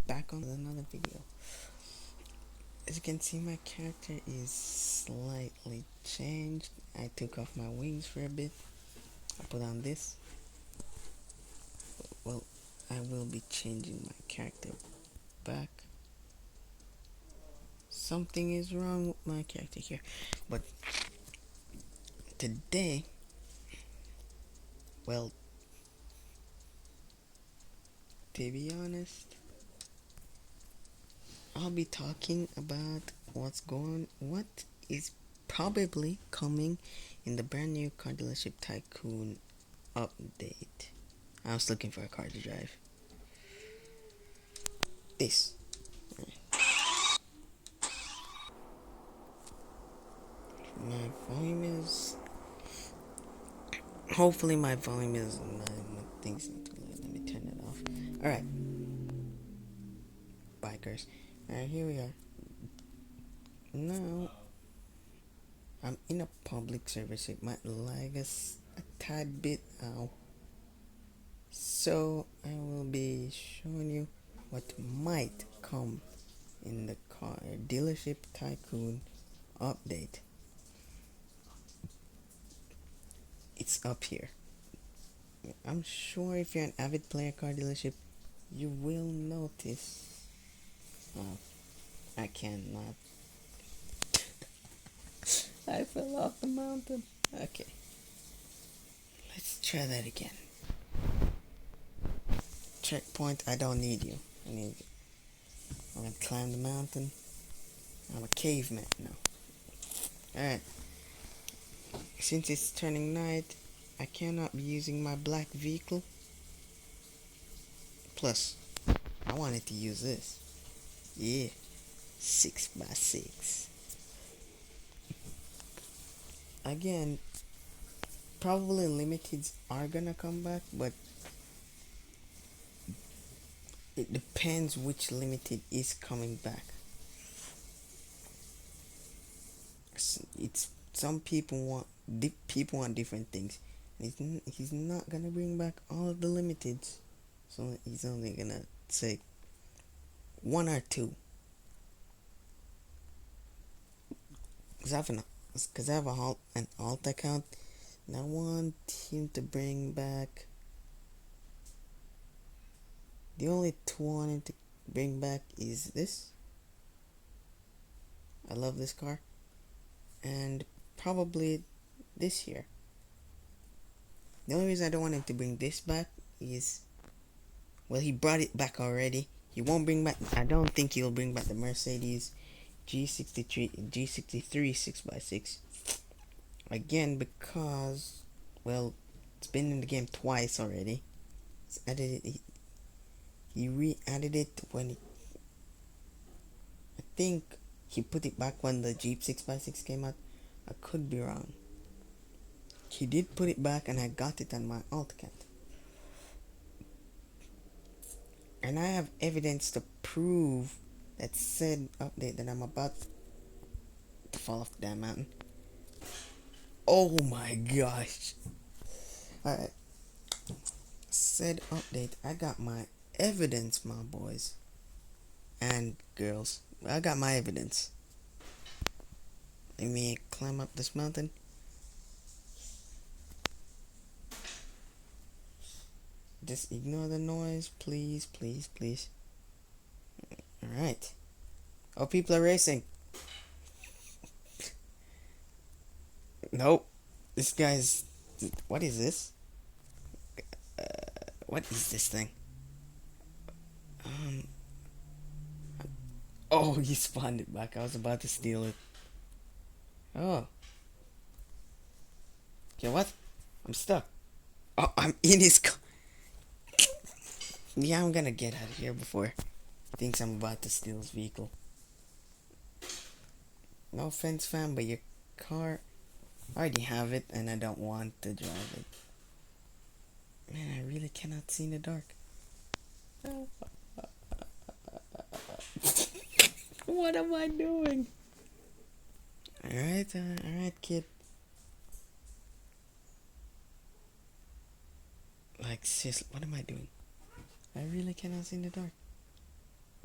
back on another video. As you can see, my character is slightly changed. I took off my wings for a bit. I put on this. Well, I will be changing my character back. Something is wrong with my character here. But today, well, to be honest, I'll be talking about what is probably coming in the brand new car dealership Tycoon update. I was looking for a car to drive. This. My volume is. Hopefully, my volume is. My thing's not too loud. Let me turn it off. Alright, bikers. Alright, here we are. Now, I'm in a public service. It might lag us a tad bit out. So, I will be showing you what might come in the car dealership Tycoon update. It's up here. I'm sure if you're an avid player car dealership, you will notice. Oh, I cannot. I fell off the mountain. Okay, let's try that again. Checkpoint, I don't need you. I'm gonna climb the mountain. I'm a caveman now. Alright, since it's turning night, I cannot be using my black vehicle. Plus, I wanted to use this. Yeah, 6x6. Again, probably limiteds are gonna come back, but it depends which limited is coming back. It's some people want different things. He's not gonna bring back all of the limiteds, so he's only gonna say one or two. Cause I have an alt account, and I want him to bring back. The only two I wanted to bring back is this. I love this car, and probably this here. The only reason I don't want him to bring this back is, well, he brought it back already. He won't bring back. I don't think he'll bring back the Mercedes G63 6x6 again, because, well, it's been in the game twice already. He's added it. He re-added it when I think he put it back when the Jeep 6x6 came out. I could be wrong. He did put it back, and I got it on my alt account. And I have evidence to prove that said update that I'm about to fall off the damn mountain. Oh my gosh. Alright. Said update. I got my evidence, my boys and girls. I got my evidence. Let me climb up this mountain. Just ignore the noise, please, please, please. Alright. Oh, people are racing. Nope. This guy's. What is this? What is this thing? Um. Oh, he spawned it back. I was about to steal it. Oh. Okay, what? I'm stuck. Oh, I'm in his car. Yeah, I'm gonna get out of here before he thinks I'm about to steal his vehicle. No offense, fam, but your car, I already have it, and I don't want to drive it. Man, I really cannot see in the dark. What am I doing? Alright, kid. Like, seriously, what am I doing? I really cannot see in the dark.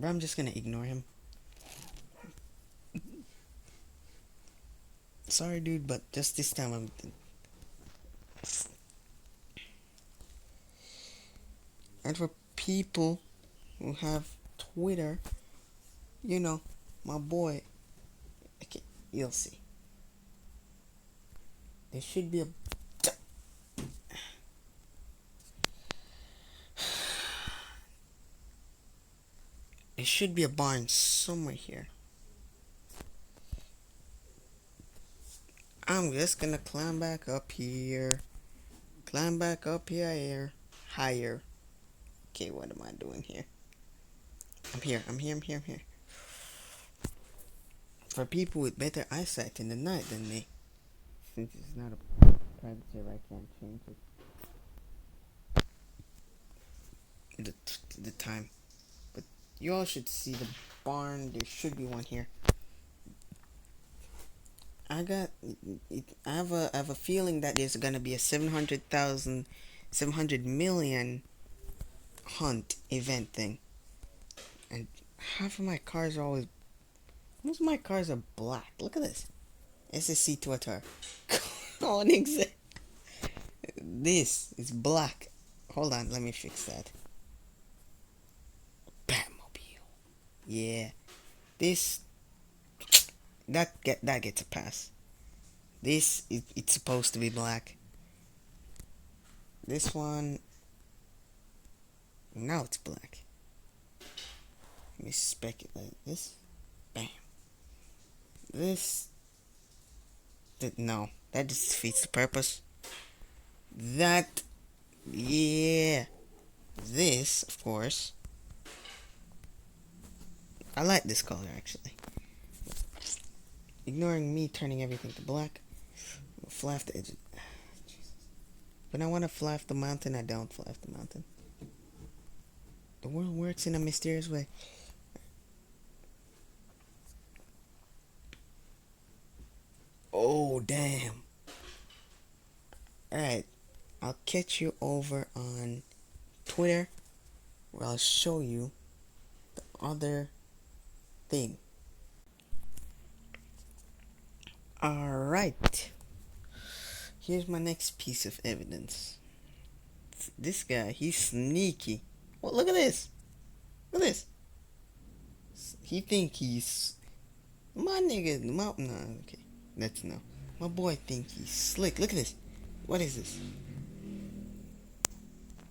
Bro, I'm just gonna ignore him. Sorry, dude, but just this time I'm. And for people who have Twitter, you know, my boy. Okay, you'll see. There should be a. There should be a barn somewhere here. I'm just gonna climb back up here. Climb back up here. Higher. Okay, what am I doing here? I'm here. I'm here. For people with better eyesight in the night than me. Since it's not a private server, I can't change it. The time. But you all should see the barn. There should be one here. I got. I have a feeling that there's gonna be a 700,000, 700 million hunt event thing. And half of my cars are always. Most of my cars are black. Look at this. SSC Twitter. On exact. This is black. Hold on, let me fix that. Batmobile. Yeah. This that gets a pass. This it's supposed to be black. This one now it's black. Let me spec it like this. Bam. This no, that just defeats the purpose. That yeah. This, of course. I like this color actually. Ignoring me turning everything to black. I'll fly off the edge. When I want to fly off the mountain, I don't fly off the mountain. The world works in a mysterious way. Oh, damn. Alright. I'll catch you over on Twitter where I'll show you the other thing. Alright. Here's my next piece of evidence. This guy, he's sneaky. Well, look at this. Look at this. He think he's my nigga. No, okay. That's no. My boy think he's slick. Look at this. What is this?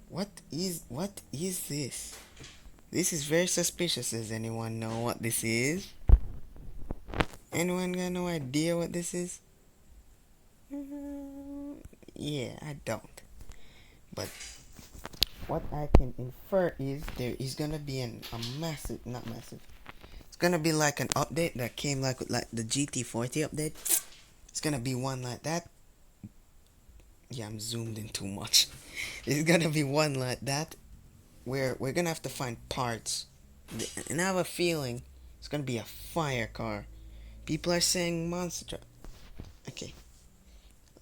What is this? This is very suspicious. Does anyone know what this is? Anyone got no idea what this is? Yeah, I don't. But what I can infer is there is gonna be a massive, not massive. It's gonna be like an update that came like with like the GT40 update. It's gonna be one like that. Yeah, I'm zoomed in too much. It's gonna be one like that where we're gonna have to find parts. And I have a feeling it's gonna be a fire car. People are saying monster truck. Okay,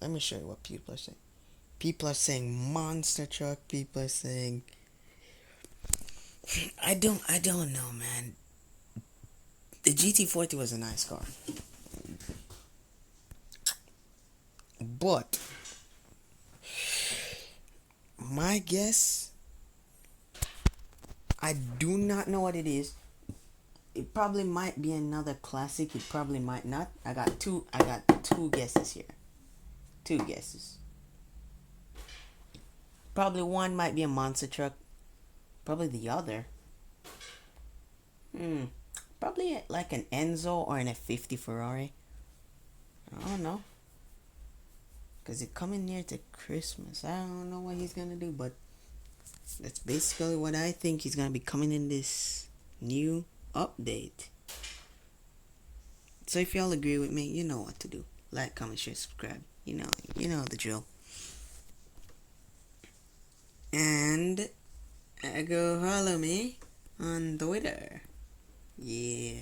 let me show you what people are saying. People are saying monster truck. People are saying I don't know, man. The GT40 was a nice car. But my guess, I do not know what it is. It probably might be another classic. It probably might not. I got two guesses here. Two guesses. Probably one might be a monster truck. Probably the other. Probably like an Enzo or an F50 Ferrari. I don't know. Because it's coming near to Christmas. I don't know what he's going to do, but that's basically what I think he's going to be coming in this new update. So if y'all agree with me, you know what to do. Like, comment, share, subscribe. You know the drill. And go follow me on Twitter. Yeah.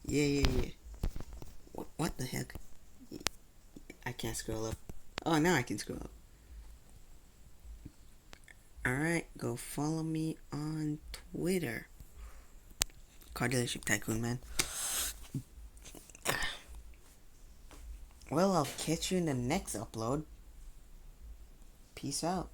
Yeah. What the heck? I can't scroll up. Oh, now I can scroll up. Alright, go follow me on Twitter. car dealership tycoon, man. Well, I'll catch you in the next upload. Peace out.